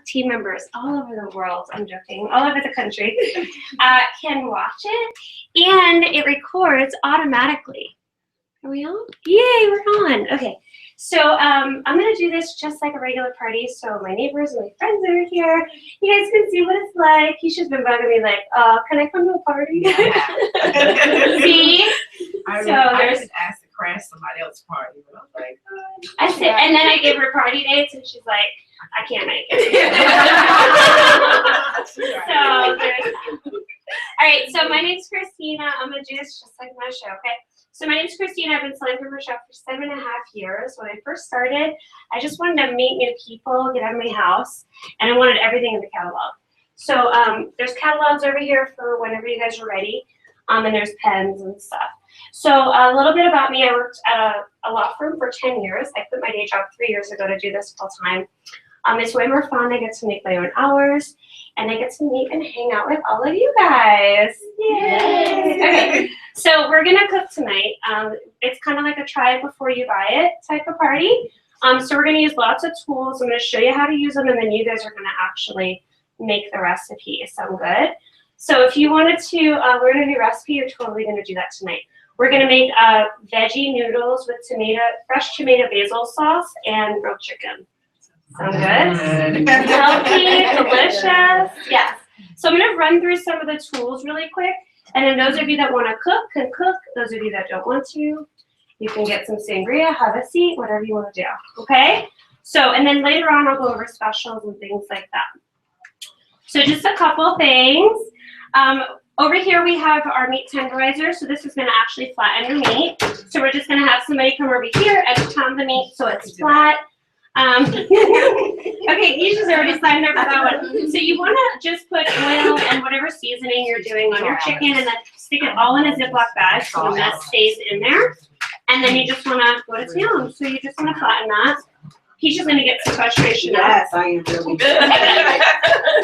team members all over the world, I'm joking, all over the country, can watch it, and it records automatically. Are we on? Yay, we're on. Okay. So I'm going to do this just like a regular party. So my neighbors and my friends are here. You guys can see what it's like. Keisha's been bugging me like, can I come to a party? See? I just asked to crash somebody else's party. But I was like, I said, and then I gave her party dates, and she's like, I can't make it. So there's that. All right, so my name's Christina. I'm going to do this just like my show, okay? So my name's Christina. I've been selling for Rochelle for 7.5 years. When I first started, I just wanted to meet new people, get out of my house, and I wanted everything in the catalog. So there's catalogs over here for whenever you guys are ready, and there's pens and stuff. So a little bit about me. I worked at a law firm for 10 years. I quit my day job 3 years ago to do this full time. It's way more fun. I get to make my own hours, and I get to meet and hang out with all of you guys. Yay! Okay, so we're gonna cook tonight. It's kind of like a try it before you buy it type of party. So we're gonna use lots of tools. I'm gonna show you how to use them, and then you guys are gonna actually make the recipe. Sound good? So if you wanted to learn a new recipe, you're totally gonna do that tonight. We're gonna make veggie noodles with fresh tomato basil sauce and grilled chicken. Sound good? Healthy, delicious. Yes. So I'm going to run through some of the tools really quick. And then those of you that want to cook can cook. Those of you that don't want to, you can get some sangria, have a seat, whatever you want to do. Okay? So, and then later on I'll go over specials and things like that. So just a couple things. Over here we have our meat tenderizer. So this is going to actually flatten your meat. So we're just going to have somebody come over here and pound the meat so it's flat. Okay, Keisha's already signed up for that one. So you want to just put oil and whatever seasoning you're doing on your chicken and then stick it all in a Ziploc bag so that stays in there. And then you just want to go to town. So you just want to flatten that. Keisha's going to get some frustration out. yes, I am really good.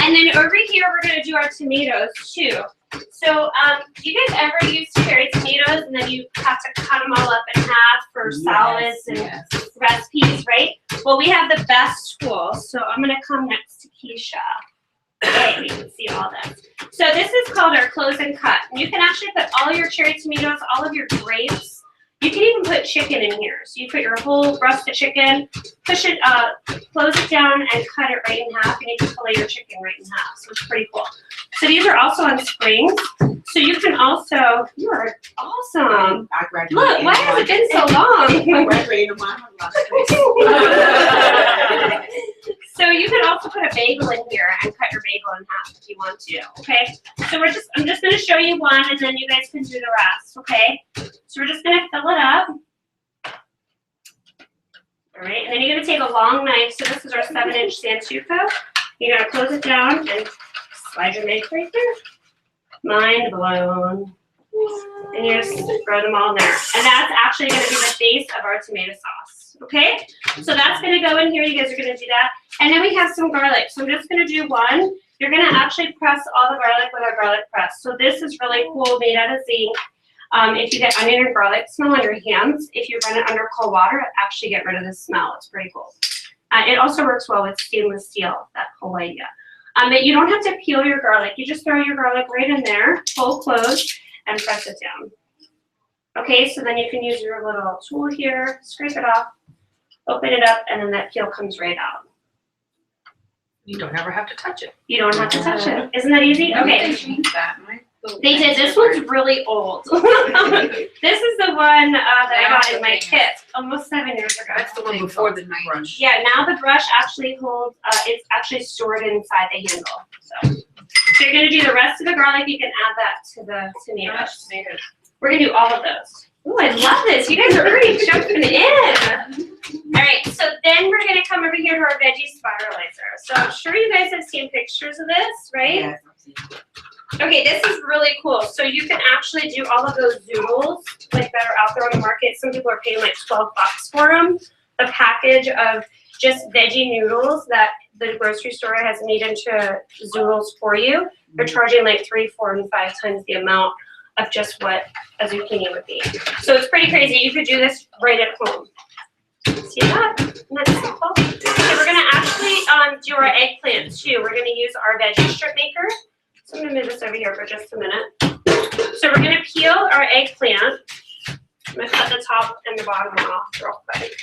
And then over here, we're going to do our tomatoes too. So do you guys ever use cherry tomatoes and then you have to cut them all up in half for salads and recipes, right? Well, we have the best tools. So I'm going to come next to Keisha. Okay, you can see all this. So this is called our close and cut. And you can actually put all your cherry tomatoes, all of your grapes. You can even put chicken in here. So you put your whole breast of chicken, push it up, close it down, and cut it right in half. And you can fillet your chicken right in half. So it's pretty cool. So these are also on springs. So you can also, you are awesome. I graduated. Look, why has it been so long? I graduated in my So you could also put a bagel in here and cut your bagel in half if you want to, okay? So I'm just going to show you one, and then you guys can do the rest, okay? So we're just going to fill it up. All right, and then you're going to take a long knife. So this is our 7-inch Santoku. You're going to close it down and slide your knife right there. Mind blown. And you just throw them all in there. And that's actually going to be the base of our tomato sauce, okay? So that's going to go in here. You guys are going to do that. And then we have some garlic. So I'm just going to do one. You're going to actually press all the garlic with our garlic press. So this is really cool, made out of zinc. If you get onion or garlic smell on your hands, if you run it under cold water, it actually get rid of the smell. It's pretty cool. It also works well with stainless steel, that whole idea. But you don't have to peel your garlic. You just throw your garlic right in there, full close, and press it down. Okay, so then you can use your little tool here, scrape it off, open it up, and then that peel comes right out. You don't ever have to touch it. You don't have to touch it. Isn't that easy? Okay. They did. This one's really old. This is the one that I got in my kit almost 7 years ago. That's the one before the brush. Yeah, now the brush actually holds, it's actually stored inside the handle. So you're going to do the rest of the garlic. You can add that to the tomatoes. We're going to do all of those. Ooh, I love this. You guys are already jumping in. All right, so then we're going to come over here to our veggie spiralizer. So I'm sure you guys have seen pictures of this, right? Yes, I've seen it. Okay, this is really cool. So you can actually do all of those zoodles like that are out there on the market. Some people are paying like $12 for them. A package of just veggie noodles that the grocery store has made into zoodles for you. They're charging like 3, 4, and 5 times the amount of just what a zucchini would be. So it's pretty crazy. You could do this right at home. See that? Isn't that simple? Okay, we're gonna actually do our eggplant too. We're gonna use our veggie strip maker. So I'm gonna move this over here for just a minute. So we're gonna peel our eggplant. I'm gonna cut the top and the bottom off real quick.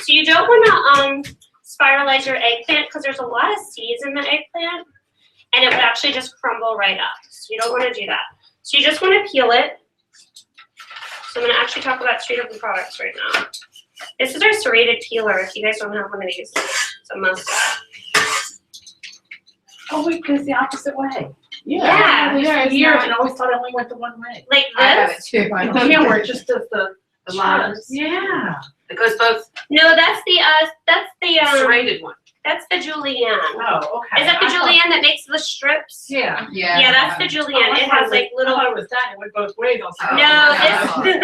So you don't wanna spiralize your eggplant because there's a lot of seeds in the eggplant and it would actually just crumble right up. So you don't wanna do that. So you just wanna peel it. So I'm gonna actually talk about 2 different products right now. This is our serrated peeler. If you guys don't have one of these, it's a must have. Oh, wait, because the opposite way. Yeah. For years, and I always thought it only went the one way. Like I have it this? too. I don't Yeah, where it just does the lines. Yeah. It goes both No, that's the Serrated one. that's the julienne. Oh, okay. Is that the I thought- julienne that makes the strips? Yeah. Yeah, that's the julienne. It has like I little. thought it was that, it went both ways. I was like, Oh, No, yeah. this.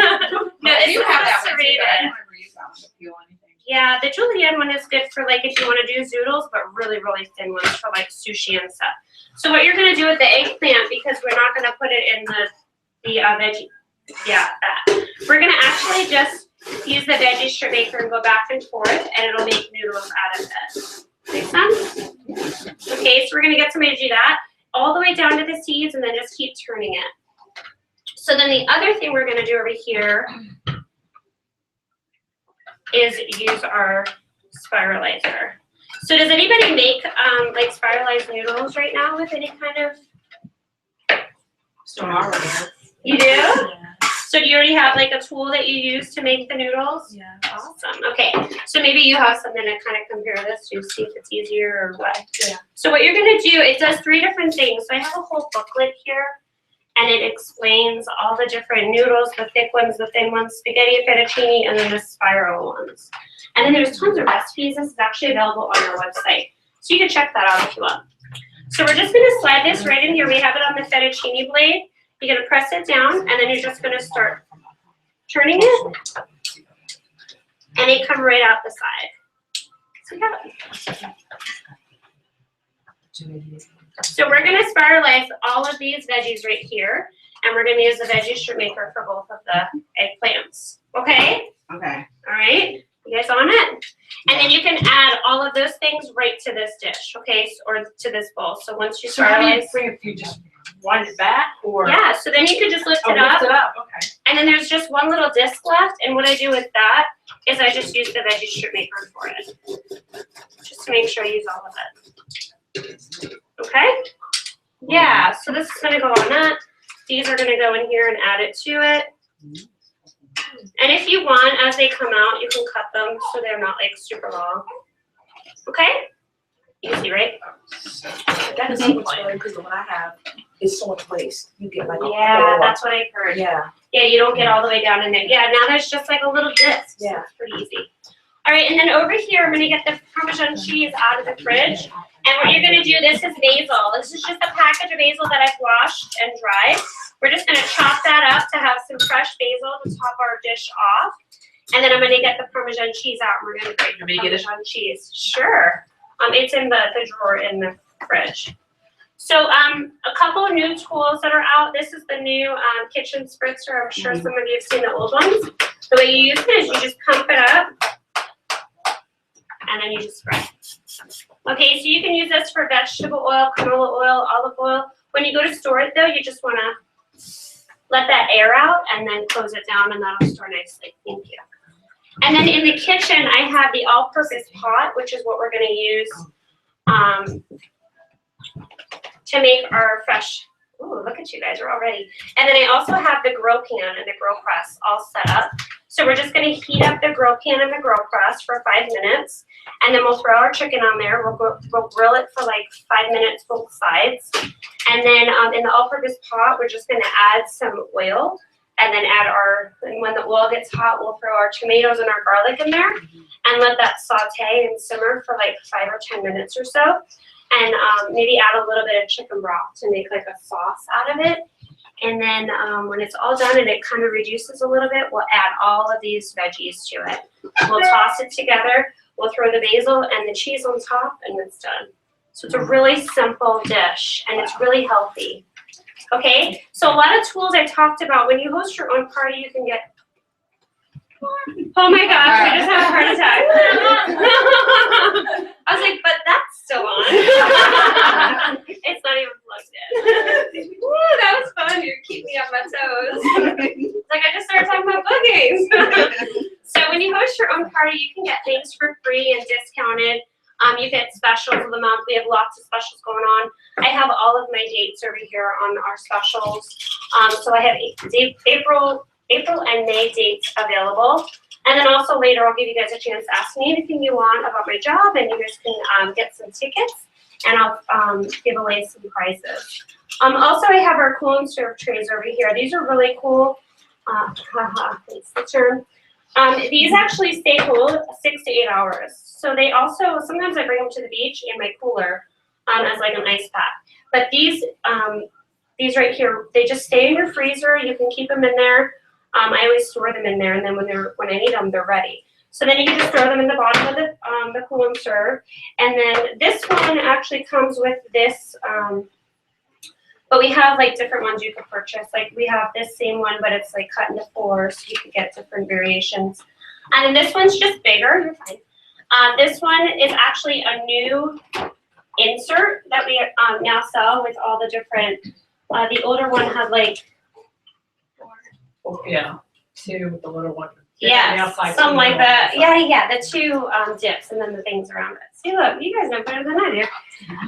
No, this You is have the that one too, serrated. but I don't remember you that one to peel anything. Yeah, the julienne one is good for like if you want to do zoodles, but really, really thin ones for like sushi and stuff. So what you're gonna do with the eggplant, because we're not gonna put it in the veggie, that. We're gonna actually just use the veggie strip maker and go back and forth, and it'll make noodles out of it. Make sense? Okay, so we're gonna get somebody to do that all the way down to the seeds, and then just keep turning it. So then the other thing we're gonna do over here is use our spiralizer. So does anybody make like spiralized noodles right now with any kind of? You do? So do you already have like a tool that you use to make the noodles? Yeah. Awesome. Okay. So maybe you have something to kind of compare this to, see if it's easier or what. Yeah. So what you're gonna do, it does 3 different things. So I have a whole booklet here, and it explains all the different noodles, the thick ones, the thin ones, spaghetti and fettuccine, and then the spiral ones. And then there's tons of recipes. This is actually available on our website. So you can check that out if you want. So we're just gonna slide this right in here. We have it on the fettuccine blade. You're gonna press it down, and then you're just gonna start turning it, and they come right out the side. So you got it. So we're gonna spiralize all of these veggies right here, and we're gonna use the veggie strip maker for both of the eggplants. Okay? Okay. All right? You guys on it? And then you can add all of those things right to this dish, okay? Or to this bowl. So once you So how do you spiralize, bring it? You just wind it back, or? yeah, so then you can just lift Oh, it up. lift it up. Okay. And then there's just one little disc left, and what I do with that is I just use the veggie strip maker for it. Just to make sure I use all of it. Okay? Yeah, so this is gonna go on that. These are gonna go in here and add it to it. And if you want, as they come out, you can cut them so they're not like super long. Okay? Easy, right? That is so much fun because the one I have is so much waste. You get like a Yeah, whole- that's what I heard. yeah. Yeah, you don't get all the way down in there. Yeah, now there's just like a little disc. So Yeah. it's pretty easy. All right, and then over here, I'm gonna get the Parmesan cheese out of the fridge. And what you're gonna do, this is basil. This is just a package of basil that I've washed and dried. We're just gonna chop that up to have some fresh basil to top our dish off. And then I'm gonna get the Parmesan cheese out, and we're gonna grate the Want me to get it? Parmesan cheese. Sure. It's in the drawer in the fridge. So a couple of new tools that are out. This is the new kitchen spritzer. I'm sure some of you have seen the old ones. The way you use it is you just pump it up, and then you just spray. Okay, so you can use this for vegetable oil, canola oil, olive oil. When you go to store it though, you just wanna let that air out and then close it down, and that'll store nicely. Thank you. And then in the kitchen, I have the all-purpose pot, which is what we're gonna use to make our fresh, ooh, look at you guys, are all ready. And then I also have the grill pan and the grill press all set up. So we're just gonna heat up the grill pan and the grill press for 5 minutes, and then we'll throw our chicken on there. We'll grill it for like 5 minutes both sides. And then in the all-purpose pot, we're just gonna add some oil, and then and when the oil gets hot, we'll throw our tomatoes and our garlic in there and let that saute and simmer for like 5 or 10 minutes or so. And maybe add a little bit of chicken broth to make like a sauce out of it. And then when it's all done and it kind of reduces a little bit, we'll add all of these veggies to it. We'll toss it together. We'll throw the basil and the cheese on top, and it's done. So it's a really simple dish, and it's really healthy. Okay, so a lot of tools I talked about. When you host your own party, you can get Oh my gosh, I just had a heart attack. I was like, but that's still on. It's not even plugged in. Woo, that was fun. You keep me on my toes. It's like I just started talking about bookings. So when you host your own party, you can get things for free and discounted. You get specials of the month. We have lots of specials going on. I have all of my dates over here on our specials. So I have April and May dates available. And then also later, I'll give you guys a chance to ask me anything you want about my job, and you guys can get some tickets, and I'll give away some prizes. Also, I have our cool and serve trays over here. These are really cool. It's the term. These actually stay cool 6 to 8 hours. So they also, sometimes I bring them to the beach in my cooler as like an ice pack. But these right here, they just stay in your freezer. You can keep them in there. I always store them in there, and then when I need them, they're ready. So then you can just throw them in the bottom of the cool and serve. And then this one actually comes with this, but we have like different ones you could purchase. Like we have this same one, but it's like cut into 4, so you could get different variations. And then this one's just bigger. You're fine. This one is actually a new insert that we now sell with all the different. The older one had like. Yeah, 2 with the little one. Yeah, something like that. Yeah, the 2 dips and then the things around it. See, look, you guys know better than I do.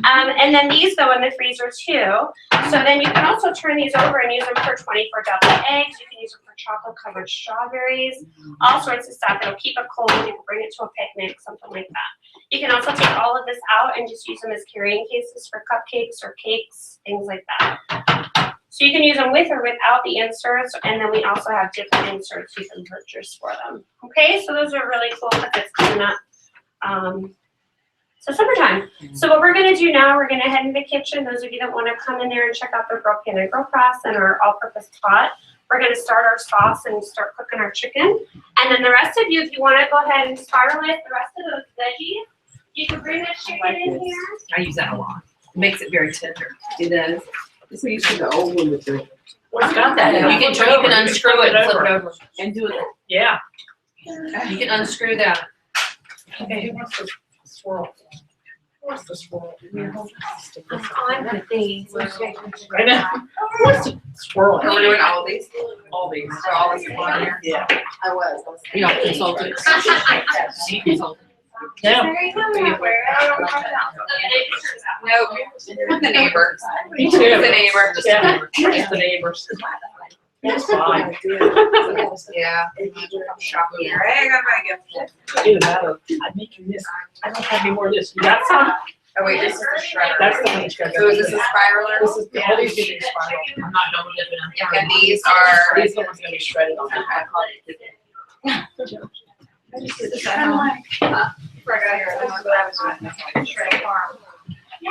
And then these go in the freezer too. So then you can also turn these over and use them for 24 double eggs. You can use them for chocolate covered strawberries, all sorts of stuff. It'll keep it cold. You can bring it to a picnic, something like that. You can also take all of this out and just use them as carrying cases for cupcakes or cakes, things like that. So you can use them with or without the inserts, and then we also have different inserts you can purchase for them. Okay, so those are really cool because it's coming up. So summertime. So what we're gonna do now, we're gonna head into the kitchen. Those of you that wanna come in there and check out the Grill Pan and Grill Press and our all-purpose pot, we're gonna start our sauce and start cooking our chicken. And then the rest of you, if you wanna go ahead and spiral it, the rest of those veggies, you can bring that chicken in here. I use that a lot. It makes it very tender. It does. This we used to the old one with the. What's got that? You can unscrew it and flip it over. And do it. Yeah. You can unscrew that. Okay, who wants to swirl? Who wants to swirl? I'm gonna think. I know. Who wants to swirl? Are we doing all of these? All these. So all these are on here? Yeah. I was. You don't consult it. You consult it. Yeah. Nope. The neighbor. Me too. The neighbor. Yeah, just the neighbors. It's fine. Yeah. Shopping here. Hey, I got my gift. Either that or I'd make you this. I don't have any more of this. You got some? Oh wait, this is the shredder. That's the one you got. So is this a spiraler? This is, all these are being spiral. I'm not double dipping them. And these are. These are the ones gonna be shredded on that. I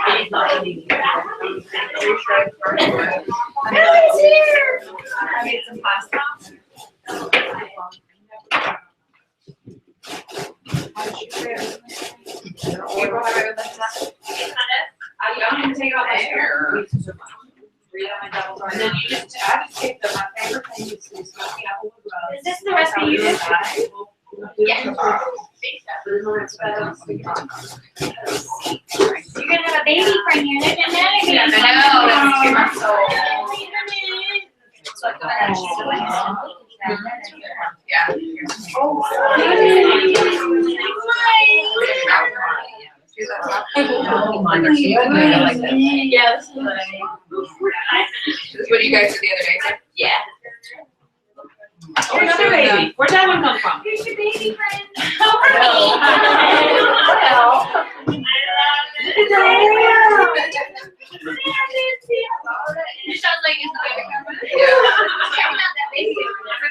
made some pasta. I don't even take it off my hair. And then you just, I just take my favorite thing is smoky apple with rub. Is this the recipe you did? Yeah. You're gonna have a baby friend here, and then I know, that's too much soul. Yeah. Oh my gosh. I like that. Yeah, this is This is what you guys did the other day. yeah. Oh, another baby. Where'd that one come from? Here's your baby friend. Well. Michelle's like, is the baby coming? Yeah. I'm not that baby.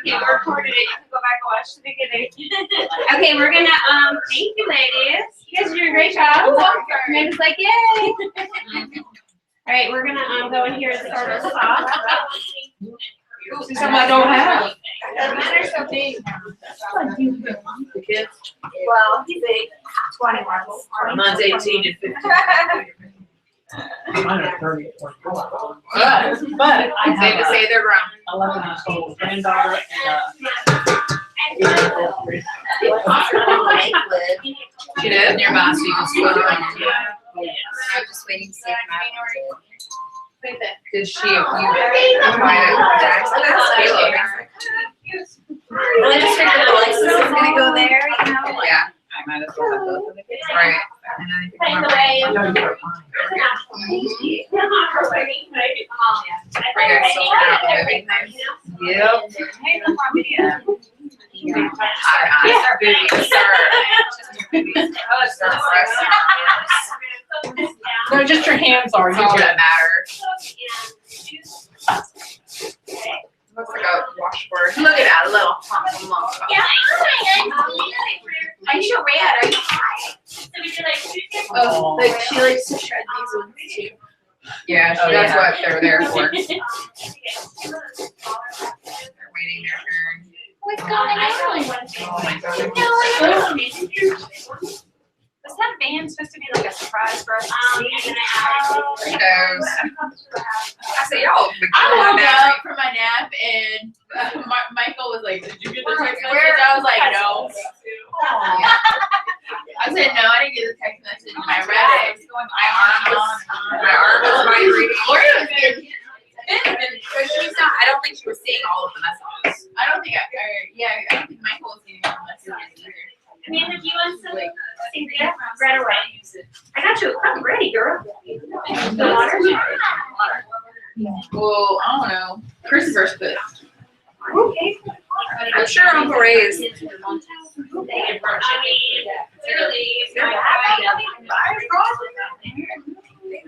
Okay, we recorded it. You can go back and watch the beginning. Okay, we're gonna thank you, ladies. You guys are doing a great job. Amanda's like, yay. All right, we're gonna go in here and start our sauce. Some I don't have. Mine are so big. The kids? Well, he's 20 marbles. Mine's 18 and 15. Mine are 30 and 24. But I Safe to have say they're grown. a 11-year-old granddaughter and She did? Your boss, you can split her. I'm just waiting to see if Matt Did she, you apply it? That's Caleb. Well, I just figured Alexis is gonna go there, you know, like. Yeah, I might as well have both of the kids. Right. And I think By I'm the right. way, I know you were fine. Are you guys still out moving things? Yep. Hey, no more video. I start moving, sir. Oh, it's not No, just your hands are. That's all that matters. Looks like a washboard. Look at that little hump. Yeah, I show Red, are you high? so we did like two Oh, like she likes to shred these ones too. Yeah, Oh, that's yeah. what they're there for. They're different. waiting their turn. What's going I on? probably went to. Was that band supposed to be like a surprise for us? And then I Who knows? I said, y'all, I my woke battery. up from my nap and Michael was like, "Did you get the text Where- message?" I was like, "No." Oh. I said, "No, I didn't get the text message." And I read it. My arm was vibrating. Gloria was getting. But she's not, I don't think she was seeing all of the messages. I don't think I don't think Michael was getting all the messages either. Amanda, do you want some Cynthia? Right away. I got you. I'm ready, girl. The water? Well, I don't know. Christopher's pissed. Okay. I'm sure Uncle Ray is.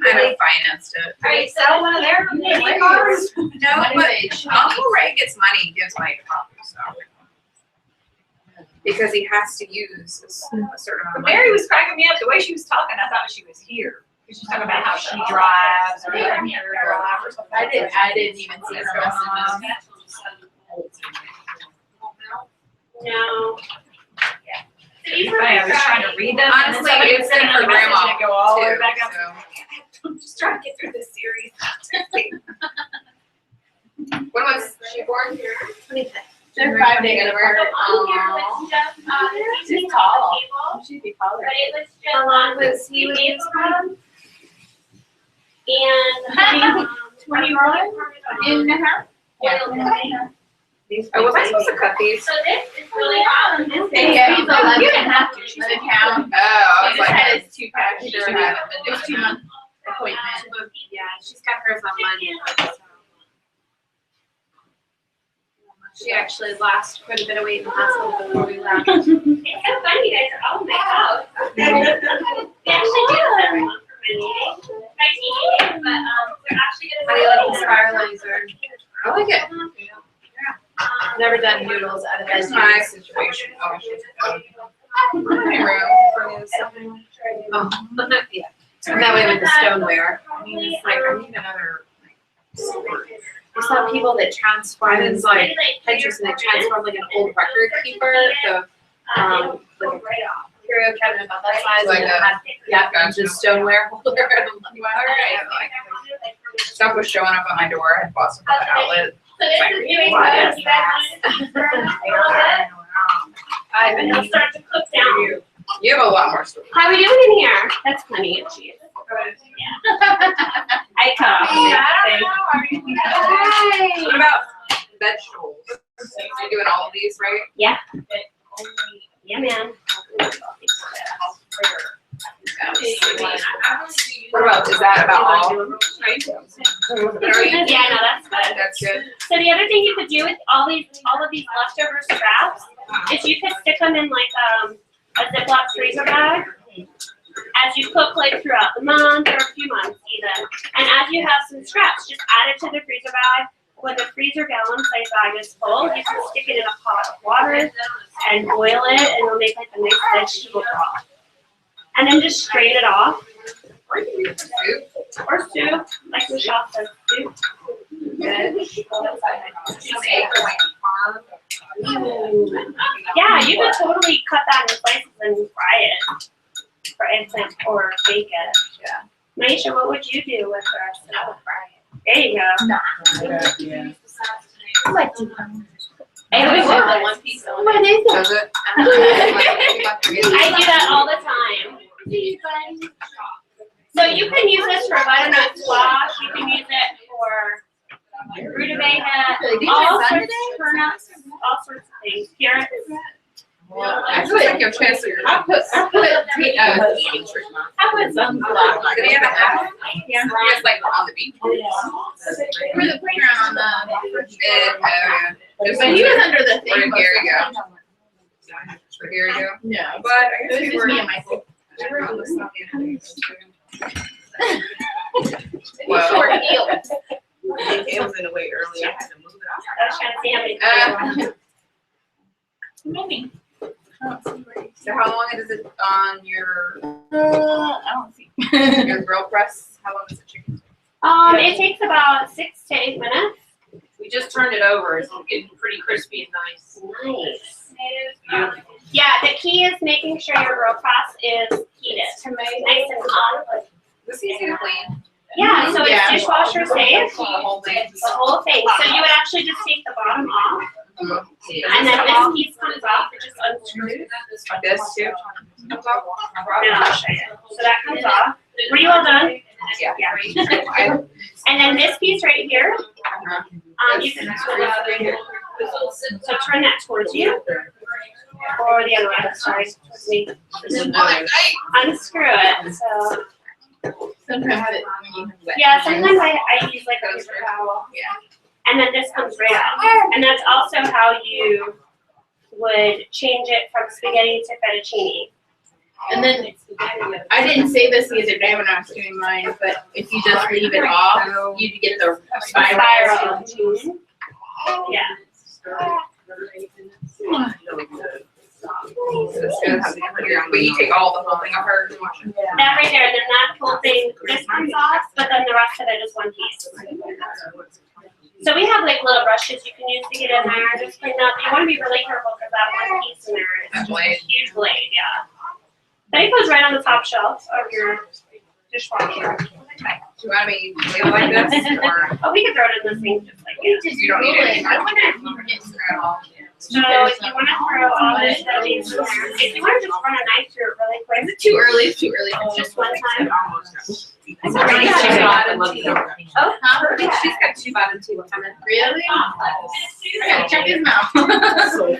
I know financed it. Alright, so one of their cars. No, but Uncle Ray gets money, he gives money to Papa, so. Because he has to use a certain amount of money. Mary was cracking me up, the way she was talking, I thought she was here. Cause she's talking about how she drives or her drive or something. I didn't even see her messages. No. So these I was trying to read them. and then Honestly, somebody it's would send in for another message grandma and go all the way too, back up. so. I'm just trying to get through this series. When was she born? They're 5 days apart. on here was just, She's tall. table, She'd be taller. but it was just on was he with table from. And, 21? In her? Yeah. Oh, was I supposed to cut these? So this is really awesome. This is. Yeah, he's 11 and a half. She's in town. Oh, I He was just had like, his 2 pack. sure haven't been His doing 2-month appointment. Yeah, she's got hers on Monday. She actually lost quite a bit of weight in the hospital before we left. It's so funny, you guys are all in my house. They actually did set one for my meeting, my team meeting, but, they're actually gonna. How do you like the spiral laser? I like it. Never done noodles out of Here's that. my situation. Oh, she's my room for his. Oh, yeah. And that way with the stoneware. I mean, it's like, I need another, like, support. There's some people that transform Mine into is like, like pictures and they transform like an old record keeper, the like a curio cabinet about that size Like and it a- had, yeah, Gotcha. just stoneware holder. I'm like, Alright, like, stuff was showing up at my door. I had bought some from the outlet. So this is doing What good, is for a little bit, I've and been it'll start to cook down. You have a lot more stuff. How are we doing in here? That's plenty of cheese. I What about vegetables? You're doing all of these, right? Yeah, man. What about, is that about all? Yeah, no, that's good. That's good. So the other thing you could do with all of these leftover scraps is you could stick them in like a Ziploc freezer bag as you cook like throughout the month or a few months even. And as you have some scraps, just add it to the freezer bag. When the freezer gallon size bag is full, you can stick it in a pot of water and boil it, and it'll make like a nice vegetable broth. And then just strain it off, Soup? or soup, like Michelle says, soup. Yeah, you could totally cut that into slices and fry it for eggplant or bake it. Yeah. Maisha, what would you do with the rest of it? There you go. Yeah. I like to. It was The one piece on what is it? Does it? I do that all the time. So you can use this for butternut squash, you can use it for rutabaga, all sorts of turnips, all sorts of things, carrots. I feel like your chance. I put I put some block like Do they have an app? Yeah. Yes, like on the beach. For the playground on the. But He was under the thing. Where did Gary go? Where Gary go? No. But I It guess was we just were. me and Michael. We were on the stuff the other day, Well. Well. It was in the way earlier. I had to move it. I was trying to see how many. Maybe. So how long is it on your I don't see. grill press? How long is the chicken? It takes about 6 to 8 minutes. We just turned it over. It's getting pretty crispy and nice. Nice. Yeah, the key is making sure your grill press is heated. Nice and hot. This is easy to clean. Yeah, so Yeah. it's dishwasher safe. The whole thing. The whole thing. So you would actually just take the bottom off, and then this piece comes off, it just unscrews. This too. And I'll show you. So that comes off. Were you all done? Yeah. Yeah. And then this piece right here, you can so turn that towards you. Or the other way, sorry, towards me. Unscrew it, so. Sometimes it, when you. Yeah, sometimes I use like a paper towel. Yeah. And then this comes right out. And that's also how you would change it from spaghetti to fettuccine. And then, I didn't say this the other day when I was doing mine, but if you just leave it off, you get the spiral. Spiral. Yeah. But you take all the whole thing of hers and wash it. That right there, then that whole thing, this comes off, but then the rest of it is one piece. So we have like little brushes you can use to get in there, just clean up. You want to be really careful because that one piece in there That is blade. a huge blade, yeah. But it goes right on the top shelf of your dishwasher. Do you want me to leave it like this or Oh, we can throw it in the sink just like this. you don't need it? I wonder if you forget to throw it all. So if you want to throw all this veggies in there, if you want to just run a knife through it really quick, Is it too early? It's too early. it's just one time. She's already got chicken. two bottom teeth. Oh, She's got two bottom teeth coming. Really? I gotta check his mouth. So,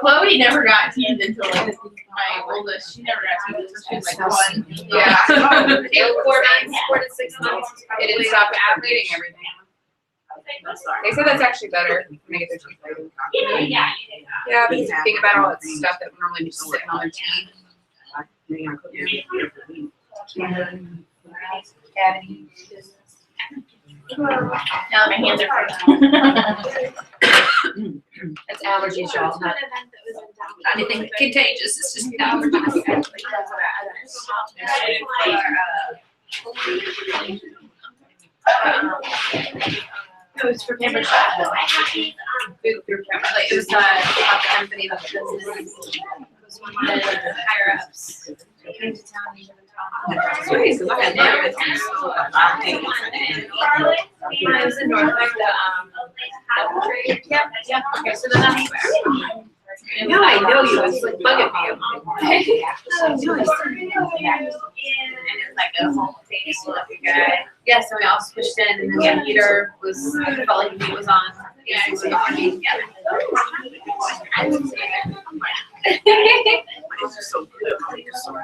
Chloe never got teeth until like my oldest. She never got teeth until she was like 1. Yeah. 4 to 6 months. It didn't stop eating everything. They said that's actually better to make it their teeth later. yeah. Yeah, but think about all that stuff that would normally be sitting on their teeth. Cavity. Now my hands are frozen. It's allergies, y'all. Not anything contagious. It's just allergies. It was for camera shot. It was about the company that was one of the higher ups. Came to town. Sweet, 'cause I had never been I was in North Yep. Okay, so then that's where. No, I know you. It's like bugging me. And it was like a whole thing. So like a guy. Yeah, so we all switched in, and then the computer was felt like he was on. Yeah, it was on. Yeah. I didn't say that. It's just so good. It's so good.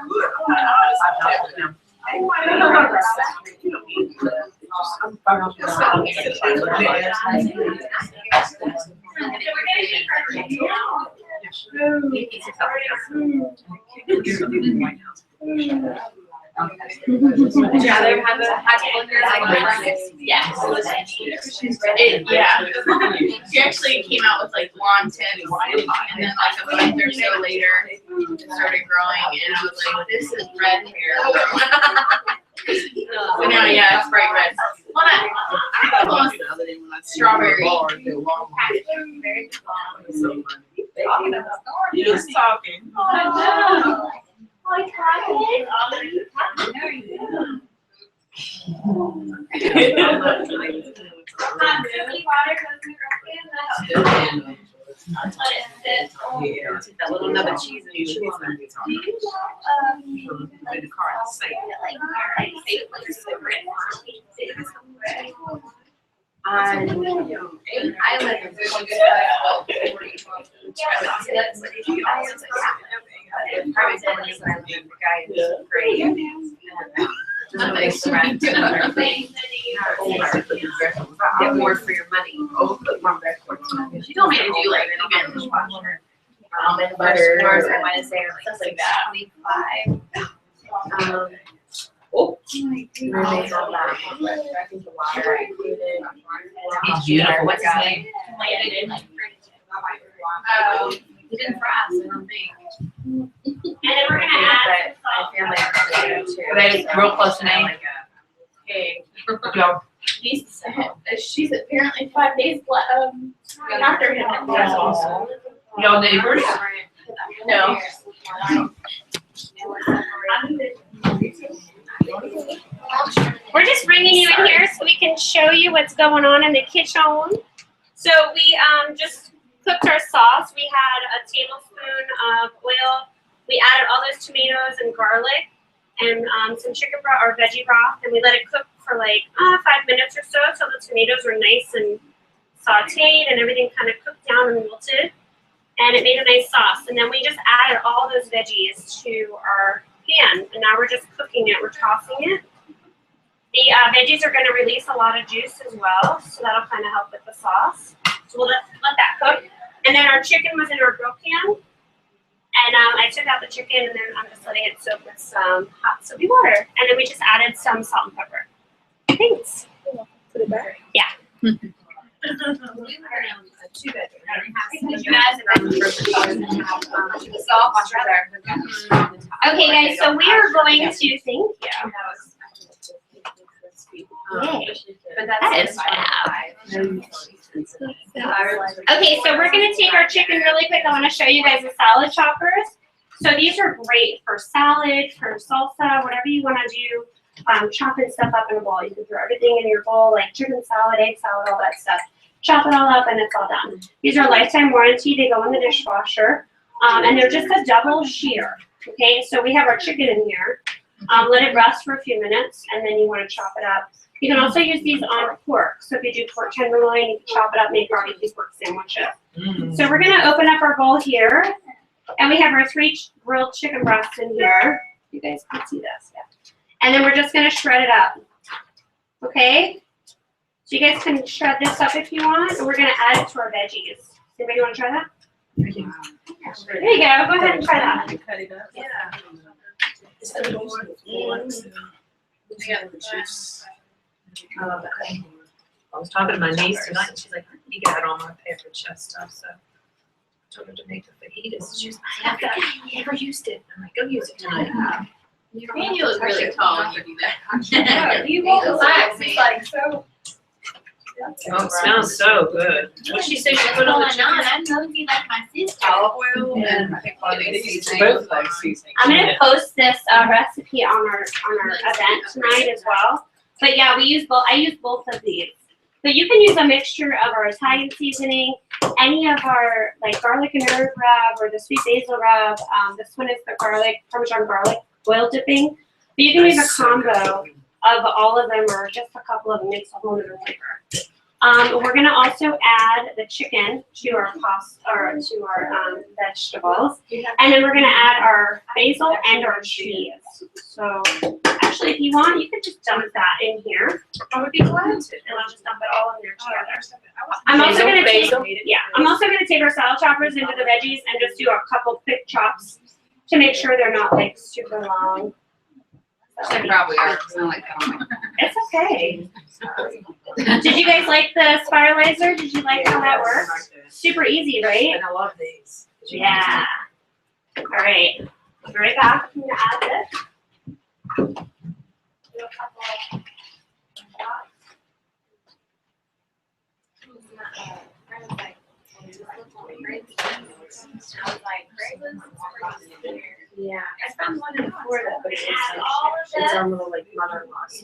Would you rather have a hot burger like yes. Yeah. She actually came out with like blonde tips, and then like a month or so later, it started growing, and I was like, this is red hair. So now, yeah, it's bright red. Well, I almost strawberry. You're just talking. Let it sit. Yeah. Take that little nub of cheese and you chew on it. In the car, it's safe. I live in private buildings, and the guy is great. And, just makes the rent get more for your money. She told me to do like even dishwasher. And butter, I might say Stuff like that. 25. And then they have that, I think the water included. He's beautiful. What's his name? Oh. He didn't for us, I don't think. And then we're gonna add. But my family too. Are they real close to name? Okay. Joe. She's apparently 5 days after him. Y'all neighbors? No. We're just bringing you in here so we can show you what's going on in the kitchen. So we just cooked our sauce. We had a tablespoon of oil. We added all those tomatoes and garlic and some chicken broth or veggie broth, and we let it cook for like 5 minutes or so the tomatoes were nice and sauteed and everything kind of cooked down and wilted. And it made a nice sauce. And then we just added all those veggies to our pan. And now we're just cooking it. We're tossing it. The veggies are going to release a lot of juice as well. So that'll kind of help with the sauce. So we'll let that cook. And then our chicken was in our grill pan. And I took out the chicken and then I'm just letting it soak with some hot soapy water. And then we just added some salt and pepper. Thanks. Put it back. Yeah. Okay, guys, so we are going to, thank you. Yay. But That is Okay, so we're gonna take our chicken really quick. I wanna show you guys the salad choppers. So these are great for salad, for salsa, whatever you wanna do. Chopping stuff up in a bowl. You can throw everything in your bowl, like chicken salad, egg salad, all that stuff. Chop it all up and it's all done. These are lifetime warranty. They go in the dishwasher. And they're just a double shear. Okay, so we have our chicken in here. Let it rest for a few minutes and then you wanna chop it up. You can also use these on pork. So if you do pork tenderloin, you can chop it up, make barbecue pork sandwiches. So we're gonna open up our bowl here. And we have our 3 grilled chicken breasts in here. You guys can see this, yeah. And then we're just gonna shred it up. Okay? So you guys can shred this up if you want, and we're gonna add it to our veggies. Anybody wanna try that? There you go, go ahead and try that. Cut it up. Yeah. Instead of going with forks, I love that. I was talking to my niece tonight, and she's like, you got all my pepper chest stuff, so. I told her to make the fajitas. She was like, I never used it. I'm like, go use it tonight. And you look really tall when you do that. Yeah, you won't relax. It's like so. Oh, it smells so good. What'd she say she put on the chicken? I know you like my sister. Olive oil and I think both like seasoning. I'm gonna post this recipe on our event tonight as well. But yeah, we use both. I use both of these. So you can use a mixture of our Italian seasoning, any of our like garlic and herb rub or the sweet basil rub. This one is the garlic, Parmesan garlic oil dipping. But you can use a combo of all of them or just a couple of them, makes a whole other flavor. We're gonna also add the chicken to our pasta or to our vegetables, and then we're gonna add our basil and our cheese. So actually, if you want, you could just dump that in here. I would be glad to, and I'll just dump it all in there together. I'm also gonna take, I'm also gonna take our salad choppers into the veggies and just do a couple quick chops to make sure they're not like super long. They probably are. It's not like that. It's okay. Did you guys like the spiralizer? Did you like how that works? Super easy, right? And I love these. Yeah. All right. I'll be right back. I'm gonna add this. Do a couple Yeah, I found one in Florida, but it's add all of it's this. our little like mother-in-law's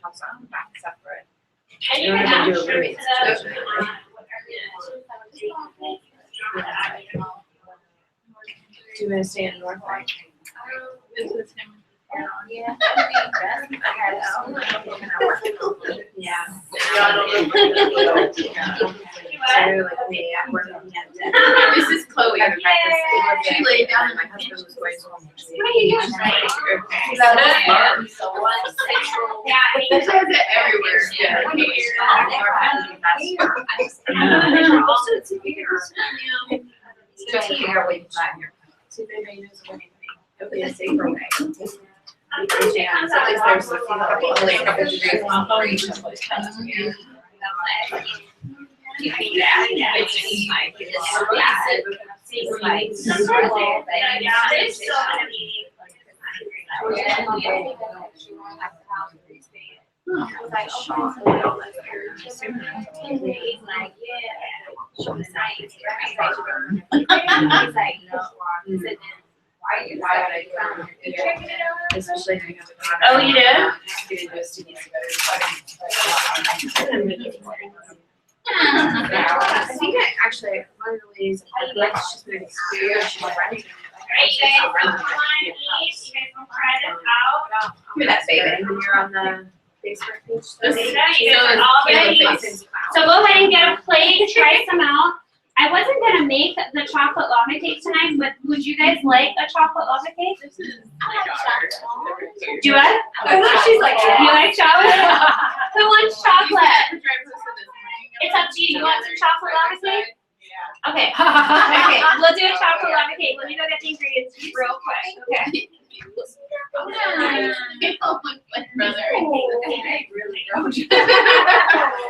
house on the back separate. And you can add shrimp to those. Whatever Do you want to stay in North Lake? This is him. Yeah. Yeah. So like me, I work on that. This is Chloe. She laid down in My my husband was going home. What are you doing? Is that it? This has it everywhere. See, they use it in a safer way. Yeah, so at least there's a couple of degrees of operation. Especially hanging out with the Oh, you did? I think I actually, one of the ladies, I like, she's moving out. She's running. Look at that baby. When you're on the Facebook page. So go ahead and get a plate, try some out. I wasn't gonna make the chocolate lava cake tonight, but would you guys like a chocolate lava cake? This is my daughter. Do I? She's like, You like chocolate? Who wants chocolate? It's It's up to you. You want some chocolate lava cake? Okay. Okay, we'll do a chocolate lava cake. Let me go get the ingredients real quick, okay? You don't look like brother. I really don't.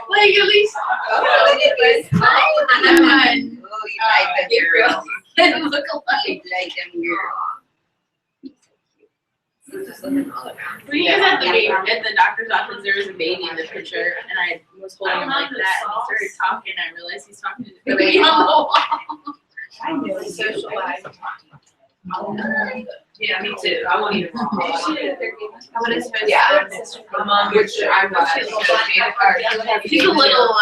Like at least. Oh, it was Fun. Oh, you like the girl. They look alike. You like them girl. Just looking all around. We was at the baby, at the doctor's office, there was a baby in the picture, and I was holding him like that, and he started talking, and I realized he's talking to the baby on the wall. I really socialize. Yeah, me too. I won't eat it raw. Yeah. My mom, Which I was. She's a little,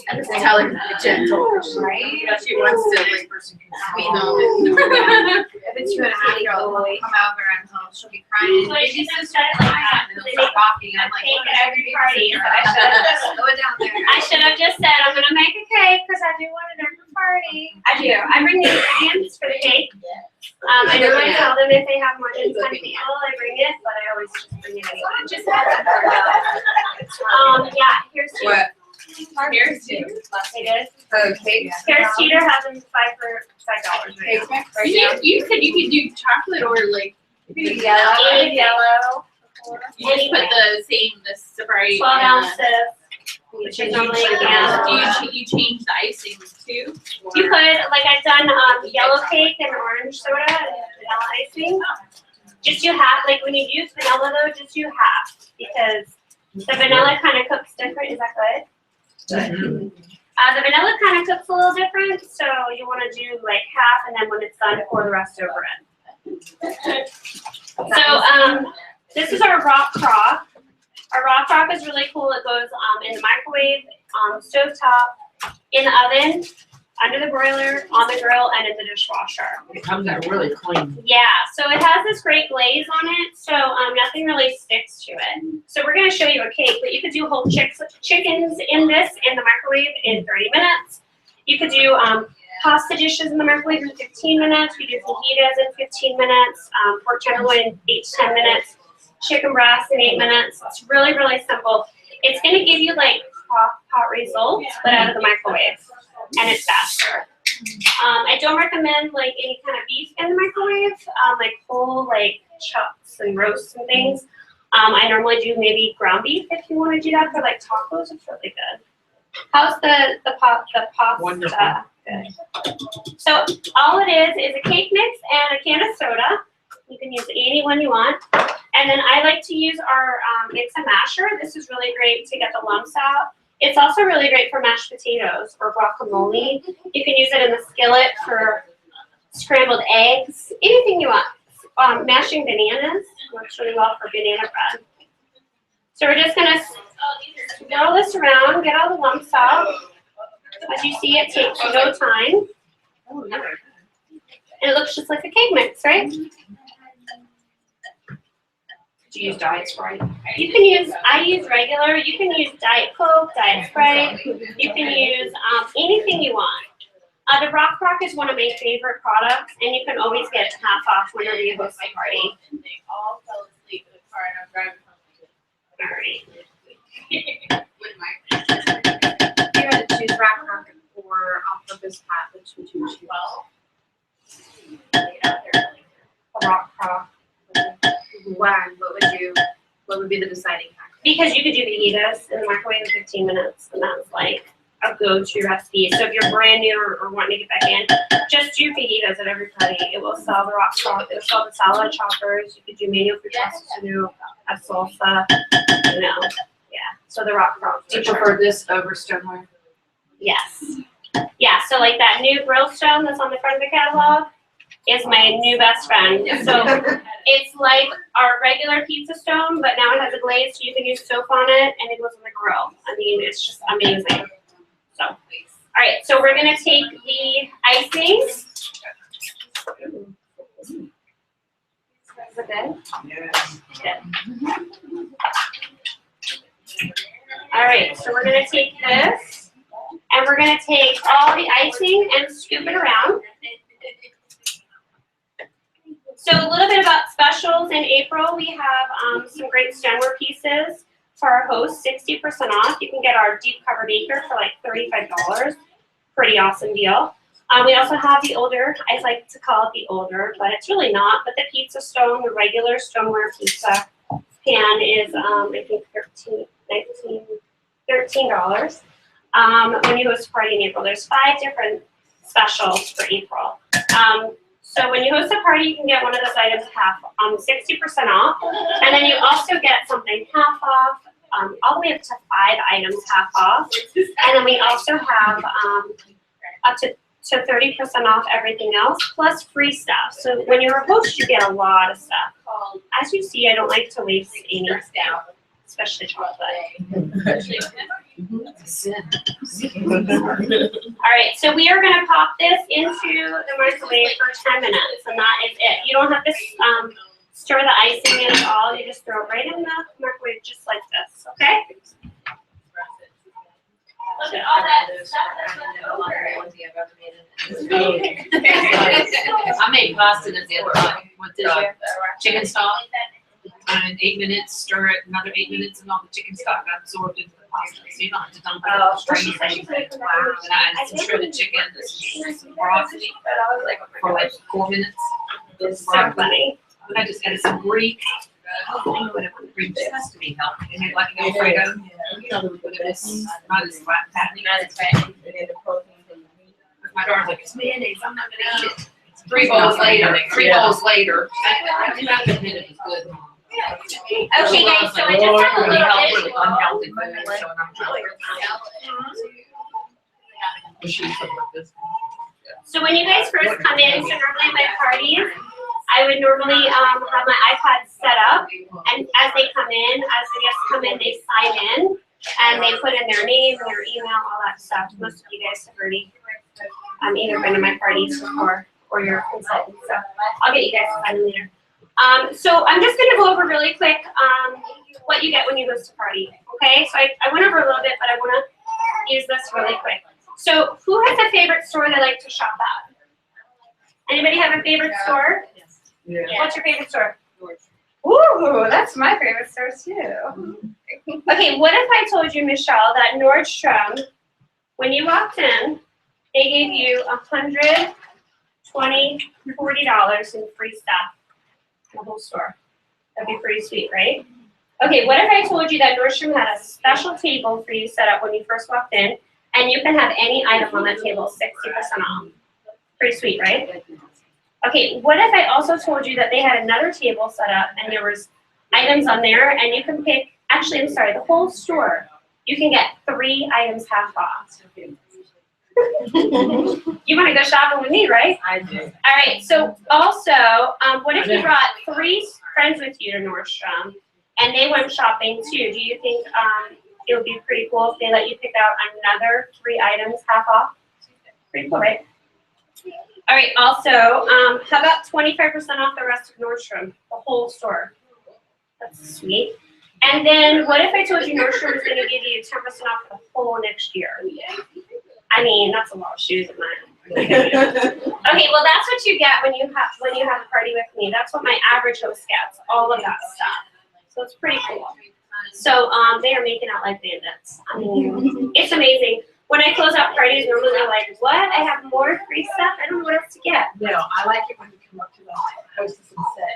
I just tell her gentle, Right? she wants to like squeeze on If it's 2.5-year-old, will come over and she'll be crying. So Baby she's sister, gonna start like that. and they'll start walking. I'm like, Cake what at every party, so I should Go down there. I should have just said, I'm gonna make a cake, cause I do want it every party. I do. I bring the ingredients for the cake. I normally tell them if they have more than 10 people, I bring it, but I always just bring it anyway. Just yeah, here's two. What? Here's two. It is. Oh, cake. Here's Teeter has them $5 right Cake now. mix? You said you could do chocolate or like, Yellow, yellow. you just put the Sprite. 12 ounces, which is normally a gallon. Do you change the icing too? You could, like I've done, yellow cake and orange soda and vanilla icing. Just do half, like when you use vanilla though, just do half, because the vanilla kind of cooks different, is that good? The vanilla kind of cooks a little different, so you want to do like half, and then when it's done, pour the rest over it. So, this is our rock crock. Our rock crock is really cool. It goes in the microwave, stovetop, in the oven, under the broiler, on the grill, and in the dishwasher. It comes out really clean. Yeah, so it has this great glaze on it, so nothing really sticks to it. So we're gonna show you a cake, but you could do whole chickens in this in the microwave in 30 minutes. You could do pasta dishes in the microwave in 15 minutes. We do fajitas in 15 minutes, pork tenderloin in 8 to 10 minutes, chicken breast in 8 minutes. It's really, really simple. It's gonna give you like hot results, but out of the microwave, and it's faster. I don't recommend like any kind of beef in the microwave, like whole like chucks and roasts and things. I normally do maybe ground beef if you want to do that for like tacos. It's really good. How's the pasta? Wonderful. Good. So all it is a cake mix and a can of soda. You can use any one you want. And then I like to use our mix and masher. This is really great to get the lumps out. It's also really great for mashed potatoes or guacamole. You can use it in the skillet for scrambled eggs, anything you want. Mashing bananas works really well for banana bread. So we're just gonna swirl this around, get all the lumps out. As you see, it takes no time. Oh, yeah. And it looks just like a cake mix, right? Do you use Diet Sprite? You can use, I use regular, you can use Diet Coke, Diet Sprite, you can use anything you want. The Rock Rock is one of my favorite products, and you can always get half off whenever you host a party. And they all fell asleep in the car and I'm driving home. Alright. With my If you had to choose Rock Rock or All-Purpose Pat, which would you choose? A Rock Rock. Why? What would be the deciding factor? Because you could do fajitas in the microwave in 15 minutes, and that's like a go-to recipe. So if you're brand new or wanting to get back in, just do fajitas at every party. It will sell the Rock Rock, it will sell the salad choppers, you could do manual for a salsa, you know, yeah. So the Rock Rock. Do you prefer this over stoneware? Yes. Yeah, so like that new grill stone that's on the front of the catalog is my new best friend. So it's like our regular pizza stone, but now it has a glaze, so you can use soap on it, and it goes on the grill. I mean, it's just amazing. So, all right, so we're gonna take the icing. Is it good? Good. All right, so we're gonna take this, and we're gonna take all the icing and scoop it around. So a little bit about specials in April. We have some great stoneware pieces for our hosts, 60% off. You can get our deep cover baker for like $35. Pretty awesome deal. We also have the older, I like to call it the older, but it's really not, but the pizza stone, the regular stoneware pizza pan is, I think $13. When you host a party in April, there's 5 different specials for April. So when you host a party, you can get one of those items half, 60% off, and then you also get something half off, all the way up to 5 items half off, and then we also have up to 30% off everything else, plus free stuff. So when you're a host, you get a lot of stuff. As you see, I don't like to waste anything, especially chocolate. All right, so we are gonna pop this into the microwave for 10 minutes, and that is it. You don't have to stir the icing in at all. You just throw it right in the microwave, just like this. Okay? Look at all that stuff that's left over. I made pasta the other night with Did you? chicken stock. And 8 minutes, stir it, another 8 minutes, and all the chicken stock got absorbed into the pasta. So you don't have to dump it Oh, straight she in. said she's like, And I added some shredded chicken, some broccoli for like 4 minutes. It's so funny. And I just added some Greek. Oh, whatever, Greek just has to be healthy. And like an Alfredo. But it was not as flat fattening. My daughter's like, it's mayonnaise, I'm not gonna eat it. 3 bowls later, 3 bowls later. I did not admit it was good. Okay, guys, so I just have a little Really bit. unhealthy food, so I'm trying. So when you guys first come in, so normally my parties, I would normally have my iPad set up, and as they come in, as the guests come in, they sign in, and they put in their name, their email, all that stuff. Most of you guys have already either been to my parties before or your consultant, so I'll get you guys to sign in later. So I'm just gonna go over really quick what you get when you host a party, okay? So I went over a little bit, but I wanna use this really quick. So who has a favorite store they like to shop at? Anybody have a favorite store? Yeah. What's your favorite store? Ooh, that's my favorite store too. Okay, what if I told you, Michelle, that Nordstrom, when you walked in, they gave you $100, $20, $40 in free stuff in the whole store? That'd be pretty sweet, right? Okay, what if I told you that Nordstrom had a special table for you set up when you first walked in, and you can have any item on that table 60% off? Pretty sweet, right? Okay, what if I also told you that they had another table set up and there was items on there and you can pick, actually, I'm sorry, the whole store, you can get 3 items half off. You want to go shopping with me, right? I do. All right, so also, what if you brought 3 friends with you to Nordstrom and they went shopping too? Do you think it would be pretty cool if they let you pick out another 3 items half off. Pretty cool, right? All right, also, how about 25% off the rest of Nordstrom, the whole store? That's sweet. And then what if I told you Nordstrom is gonna give you 10% off the whole next year? I mean, that's a lot of shoes in mine. Okay, well, that's what you get when you have a party with me. That's what my average host gets, all of that stuff. So it's pretty cool. So they are making out like bandits. I mean, it's amazing. When I close out parties, normally they're like, "What? I have more free stuff? I don't know what else to get." No, I like it when you come up to the hostess and say,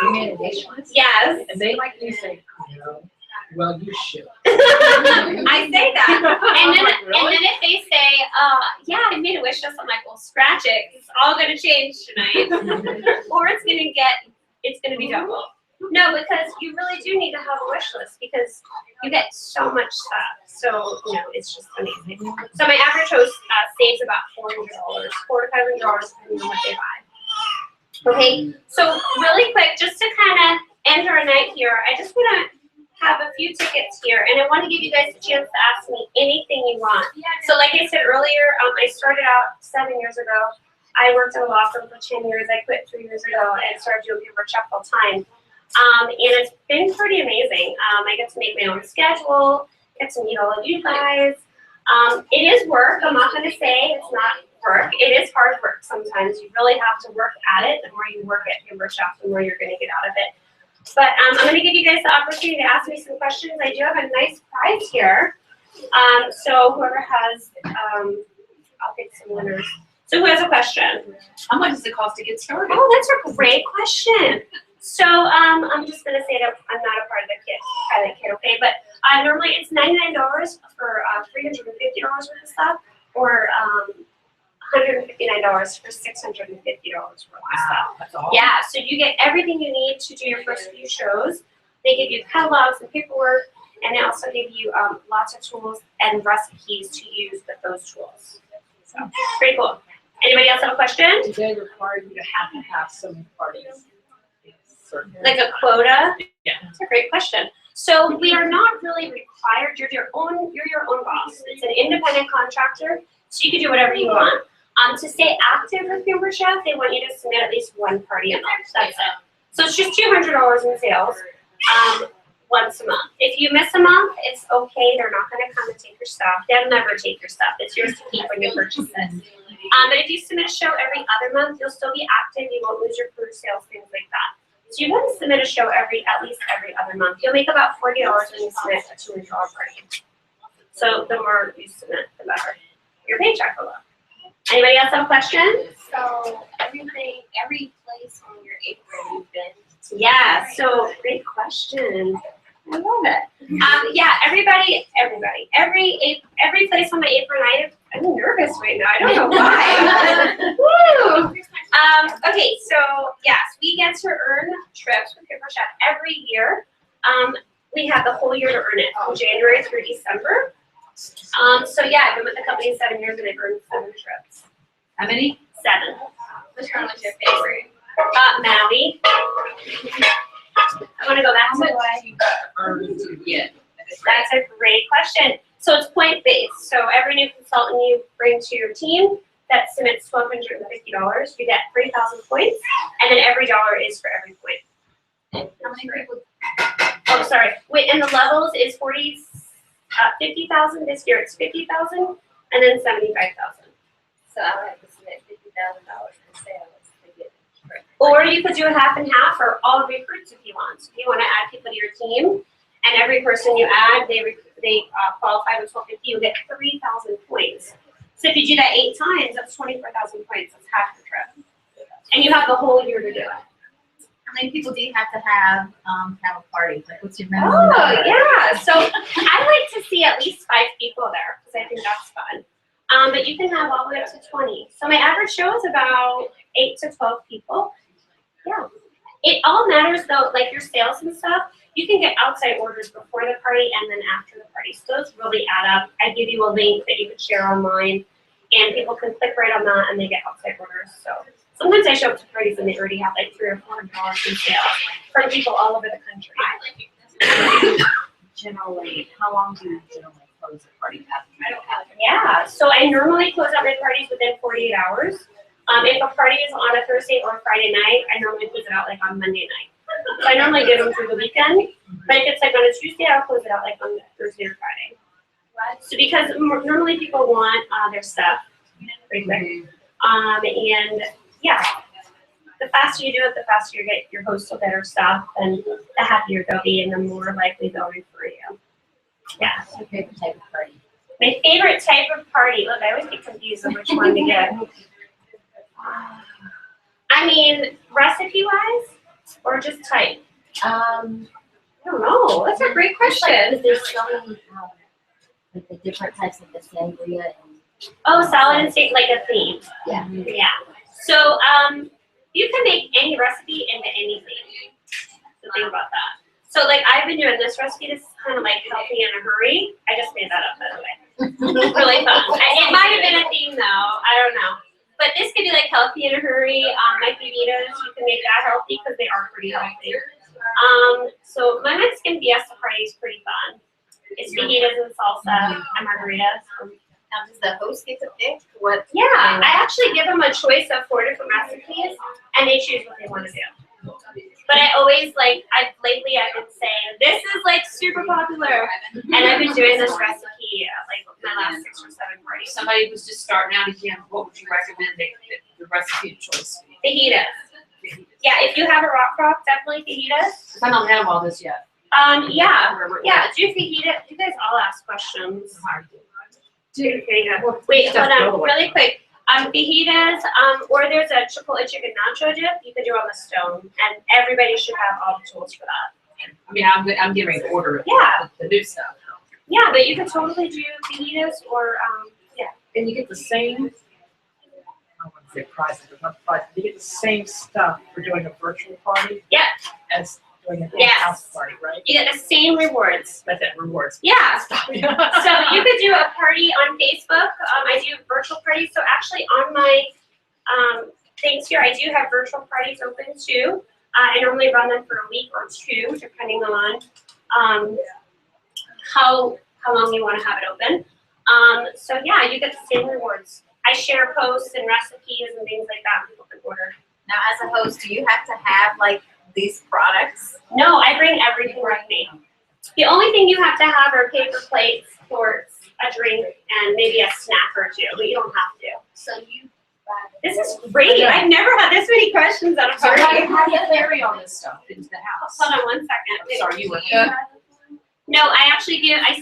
"You made a dish list?" Yes. And they like you say, "No." Well, you should. I say that. And then, Like, really? and then if they say, yeah, I made a wish list, I'm like, well, scratch it. It's all going to change tonight. Or it's going to be double. No, because you really do need to have a wish list because you get so much stuff. So, it's just amazing. So my average host saves about $400, $400 to $500 depending on what they buy. Okay, so really quick, just to kind of end our night here, I just want to have a few tickets here, and I want to give you guys a chance to ask me anything you want. So like I said earlier, I started out 7 years ago. I worked in a law firm for 10 years. I quit 3 years ago and started doing paper check full time. And it's been pretty amazing. I get to make my own schedule, get to meet all of you guys. It is work. I'm not going to say it's not work. It is hard work sometimes. You really have to work at it. The more you work at paper check, the more you're going to get out of it. But I'm going to give you guys the opportunity to ask me some questions. I do have a nice prize here. So whoever has, I'll pick some winners. So who has a question? How much does it cost to get started? Oh, that's a great question. So I'm just going to say that I'm not a part of the pilot kit, okay? But normally it's $99 for $350 worth of stuff, or $159 for $650 worth of stuff. That's all. Yeah, so you get everything you need to do your first few shows. They give you catalogs and paperwork, and they also give you lots of tools and recipes to use with those tools. So it's pretty cool. Anybody else have a question? Do they require you to have so many parties? Certain- Like a quota? Yeah. That's a great question. So we are not really required. You're your own boss. It's an independent contractor, so you can do whatever you want. To stay active with Paper Chef, they want you to submit at least one party a month. That's it. So it's just $200 in sales once a month. If you miss a month, it's okay. They're not going to come and take your stuff. They'll never take your stuff. It's yours to keep when you purchase it. But if you submit a show every other month, you'll still be active. You won't lose your food sales, things like that. So you want to submit a show at least every other month. You'll make about $40 when you submit a $200 party. So the more you submit, the better. Your paycheck will look. Anybody else have a question? So every place on your apron you've been to. Yeah, so great question. I love it. Yeah, everybody, every place on my apron, I'm nervous right now. I don't know why. Woo! Okay, so yes, we get to earn trips with Paper Chef every year. We have the whole year to earn it, from January through December. So yeah, I've been with the company 7 years and I've earned 7 trips. How many? 7. Which one was your favorite? Maui. I want to go back How to much Hawaii. do you earn to get? That's a great question. So it's point based. So every new consultant you bring to your team that submits $1,250, you get 3,000 points, and then every dollar is for every point. How many people? Oh, sorry. Wait, and the levels is 50,000. This year it's 50,000, and then 75,000. So I would have to submit $50,000 in sales to get. Or you could do a half and half for all recruits if you want. So if you want to add people to your team, and every person you add, they qualify with $1,250, you get 3,000 points. So if you do that 8 times, that's 24,000 points. That's half the trip, and you have the whole year to do it. How many people do you have to have a party? Like, what's your minimum? Oh, number? yeah. So I like to see at least 5 people there because I think that's fun. But you can have all the way up to 20. So my average show is about 8 to 12 people. Yeah. It all matters though, like your sales and stuff. You can get outside orders before the party and then after the party. So those really add up. I give you a link that you can share online, and people can click right on that and they get outside orders. So sometimes I show up to parties and they already have like $300 or $400 in sales from people all over the country. generally, how long do you generally close a party after? Yeah, so I normally close out my parties within 48 hours. If a party is on a Thursday or Friday night, I normally close it out like on Monday night. So I normally give them through the weekend, but if it's like on a Tuesday, I'll close it out like on Thursday or Friday. So because normally people want their stuff pretty quick. And yeah, the faster you do it, the faster you get your host will get her stuff, and the happier they'll be, and the more likely they'll refer you. Yeah. What's your favorite type of party? My favorite type of party. Look, I always get confused on which one to get. I mean, recipe-wise, or just type? I don't know. That's a great question. There's so many, like the different types of the sangria and. Oh, salad and steak, like a theme. Yeah. Yeah. So, you can make any recipe into anything. So think about that. So, like, I've been doing this recipe. This is kind of like healthy in a hurry. I just made that up, by the way. Really fun. It might have been a theme, though. I don't know. But this could be like healthy in a hurry. My fajitas, you can make that healthy because they are pretty healthy. So my Mexican fiesta party is pretty fun. It's fajitas and salsa and margaritas. Now, does the host get to pick what? Yeah, I actually give them a choice of 4 different recipes, and they choose what they want to do. But I always lately I've been saying, this is like super popular, and I've been doing this recipe like my last 6 or 7 parties. If somebody was just starting out again, what would you recommend the recipe of choice? Fajitas. Yeah, if you have a rock crock, definitely fajitas. 'Cause I don't have all this yet. Yeah, do fajita. You guys all ask questions. Do fajita. Wait, hold on, really quick. Fajitas, or there's a chipotle chicken nacho dip you can do on the stone, and everybody should have all the tools for that. I mean, I'm getting ready to order it. Yeah. The new stuff. Yeah, but you can totally do fajitas or, And you get the same, I don't want to say prizes, but not prizes, you get the same stuff for doing a virtual party. Yep. As doing an Yes. in-house party, right? you get the same rewards. That's it, rewards. Yeah. So you could do a party on Facebook. I do virtual parties. So actually on my things here, I do have virtual parties open too. I normally run them for a week or 2, depending on how long you want to have it open. So yeah, you get the same rewards. I share posts and recipes and things like that people can order. Now, as a host, do you have to have like these products? No, I bring everything with me. The only thing you have to have are paper plates, forks, a drink, and maybe a snack or 2, but you don't have to. So you. This is great. I've never had this many questions at a So party. how do you carry all this stuff into the house? Hold on 1 second. Sorry, you were. No, I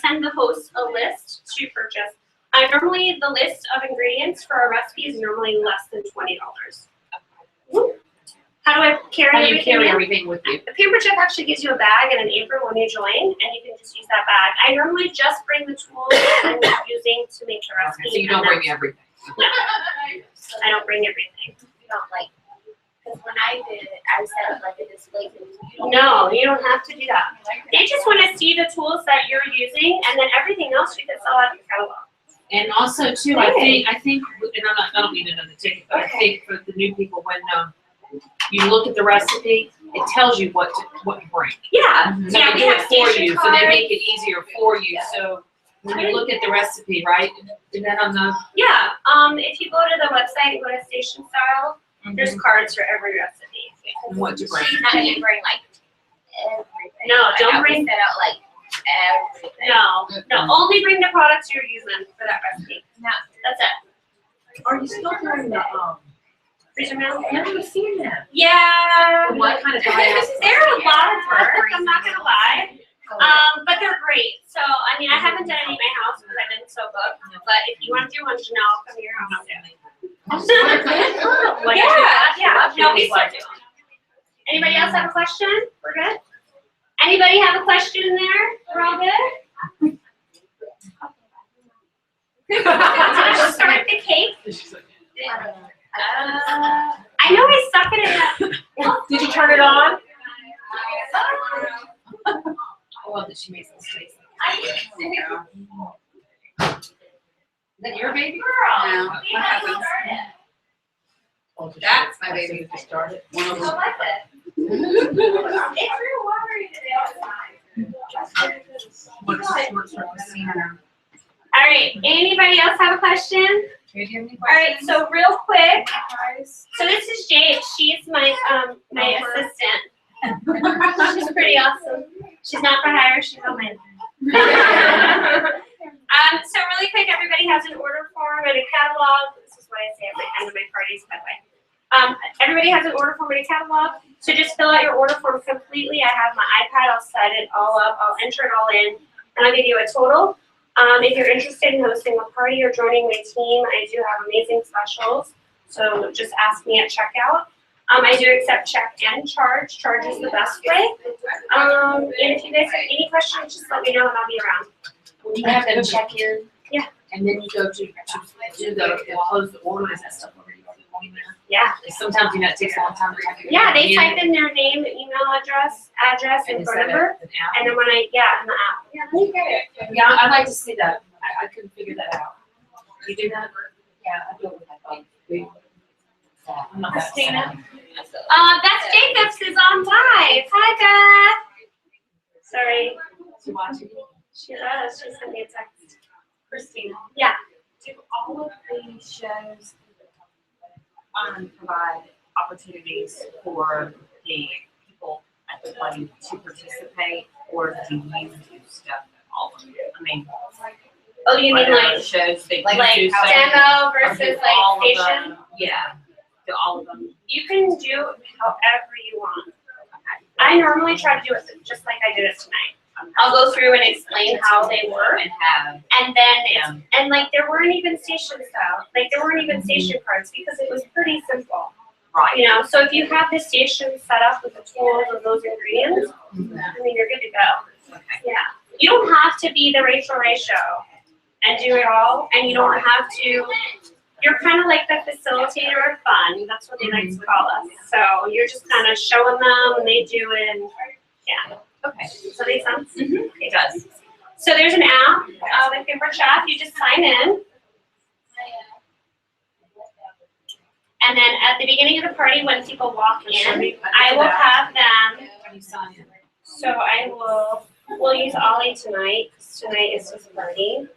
send the host a list to purchase. Normally, the list of ingredients for a recipe is normally less than $20. How do I carry How do you everything carry in? everything with you? The Paper Chef actually gives you a bag and an apron when you join, and you can just use that bag. I normally just bring the tools I'm using to make the recipe. So you don't bring everything. No, I don't bring everything. You don't like. Because when I did it, I set up like a display. No, you don't have to do that. They just want to see the tools that you're using, and then everything else you can sell out of your catalog. And also too, I think, and I don't need another ticket, but I think for the new people, when you look at the recipe, it tells you what to bring. Yeah, So yeah, they we do have it for station you, so they cards. make it easier for you. So when you look at the recipe, right, is that on the? Yeah, if you go to the website and go to Station Style, there's cards for every recipe. And what to bring. Now you bring like everything. No, Like, don't I would bring- set out like everything. No, only bring the products you're using for that recipe. No. That's it. Are you still doing the, Freezer meal? I've never seen that. Yeah. What kind of They're a lot of work, I'm not gonna lie. But they're great. So, I mean, I haven't done any in my house because I've been so booked. But if you want to do one, Janelle, I'll come to your house and do it. Yeah. No, we still do. Anybody else have a question? We're good? Anybody have a question in there? We're all good? Wanna start the cake? I know I stuck it in the. Did you turn it on? I love that she makes mistakes. Is that your baby? No, what happens? Oh, did That's you- my baby. Did you start it? One of I them. like it. It's real watery today outside. works for Christina. All right, anybody else have a question? Do you have any All right, questions? so real quick, Guys? so this is Jade. She's my my assistant. She's pretty awesome. She's not for hire. She's on my. So really quick, everybody has an order form and a catalog. This is what I say at the end of my parties, by the way. Everybody has an order form and a catalog. So just fill out your order form completely. I have my iPad. I'll set it all up. I'll enter it all in, and I'll give you a total. If you're interested in hosting a party or joining my team, I do have amazing specials. So just ask me at checkout. I do accept check and charge. Charge is the best way. And if you guys have any questions, just let me know and I'll be around. When you have them check in. Yeah. And then you go to do the close the order, is that stuff already going there? Yeah. Sometimes, it takes a long time to type it in. Yeah, they type in their name, email address, and is phone that number. an app? And then when in the app. Yeah, I'd like to see that. I couldn't figure that out. You do that? Yeah, I do it with my phone. I'm not that Christina? savvy. Beth Jacobs is on live. Hi, Beth. Sorry. To watch it. She does. She sent me a text. Christina. Yeah. Do all of these shows provide opportunities for the people at the party to participate, or do you do stuff at all of them? I mean, Oh, you mean like shows that like you do stuff, demo or do versus all like of station? them? Yeah, do all of them. You can do however you want. I normally try to do it just like I did it tonight. I'll go through and explain how they work, And have and then it's, them. and like there weren't even station style, like there weren't even station cards because it was pretty simple. Right. You know, so if you have the station set up with the tools of those ingredients, I mean, you're good to go. Okay. Yeah. You don't have to be the Rachel Ray show and do it all, and you don't have to, you're kind of like the facilitator of fun. That's what they like to call us. So you're just kind of showing them, and they do it, and yeah. Okay. Does that make sense? It does. So there's an app with Gimper Chat. You just sign in. And then at the beginning of the party, when people walk in, I will have them. Can you sign in? So I will, we'll use Ollie tonight, because tonight is his party.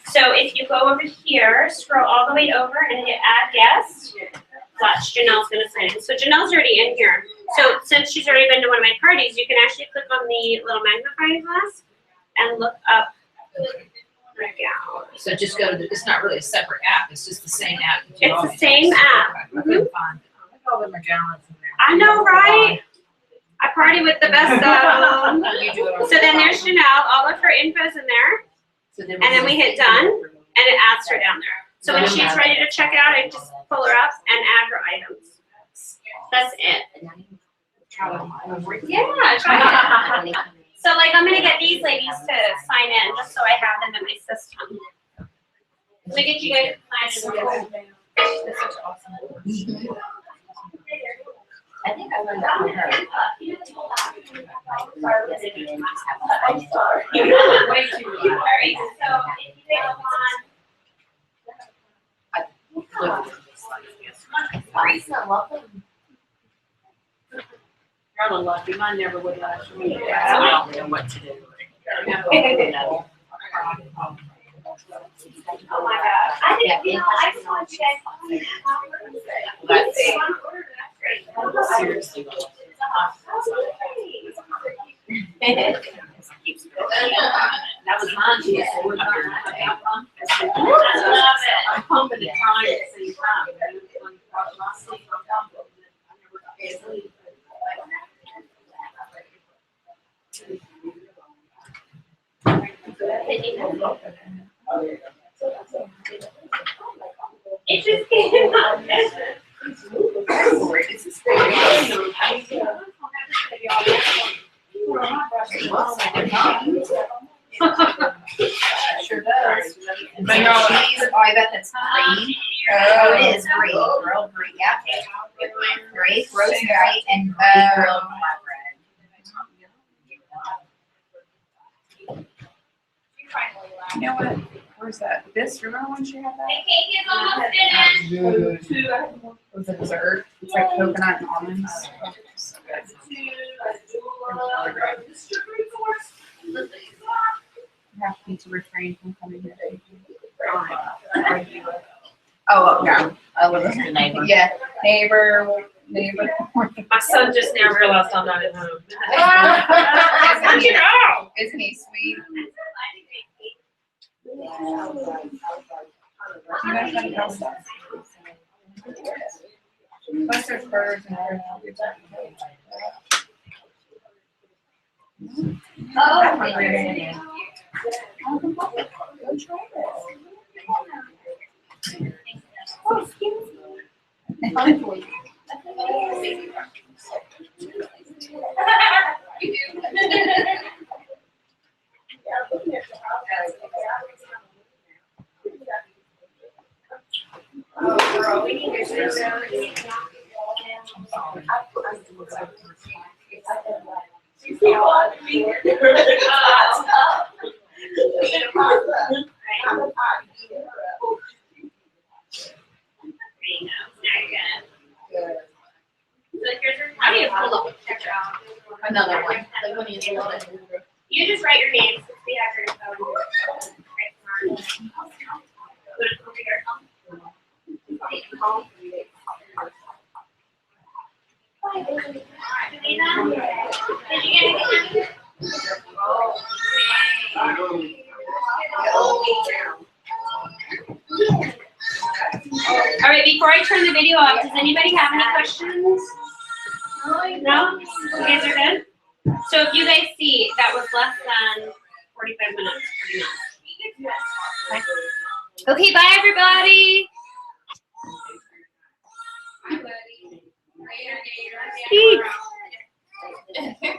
So if you go over here, scroll all the way over and hit add guest, watch, Janelle's gonna sign in. So Janelle's already in here. So since she's already been to one of my parties, you can actually click on the little magnifying glass and look up right down. So just go to the, it's not really a separate app, it's just the same app. that you It's the always same use. app. Okay, I couldn't find it. I call them a gallon in there. I know, right? I party with the best of them. You do it on So then your there's phone. Janelle, all of her info's in there, So and then we hit done, and it adds her down there. So when she's ready to check out, I just pull her up and add her items. That's it. Yeah, try it. So like, I'm gonna get these ladies to sign in, just so I have them in my system. So get you guys signed in. That's such awesome. I think I learned that from her. I'm sorry. Way too late. All right, so if you guys want. You're unlucky, mine never would last me. So Yeah. I don't know what to do. Oh my gosh. I think, you know, I just want you guys. That's- Great. Seriously. That was mine, she just would not. I love it. I'm pumping and crying at the same time. It just came out. Sure does. But no, these, I bet that's green. Oh, it is brie, grilled brie, yeah. Brie, rosemary, and brie grilled flatbread. You know what, where's that, this, remember when she had The that? cake is almost finished. It was a dessert, it's like coconut and almonds. So good. refrain from coming here. Oh, yeah. I live with The neighbor. Yeah, neighbor. My son just now realized I'm not at home. Isn't he sweet? Plus there's birds and birds. I need to pull up a picture. Another one. Like when you love it. You just write your name since we have your phone. Put it over here. Did you get it? All right, before I turn the video off, does anybody have any questions? No? You guys are good? So if you guys see, that was less than 45 minutes, pretty much. Okay, bye everybody. Later, Gator. Eat.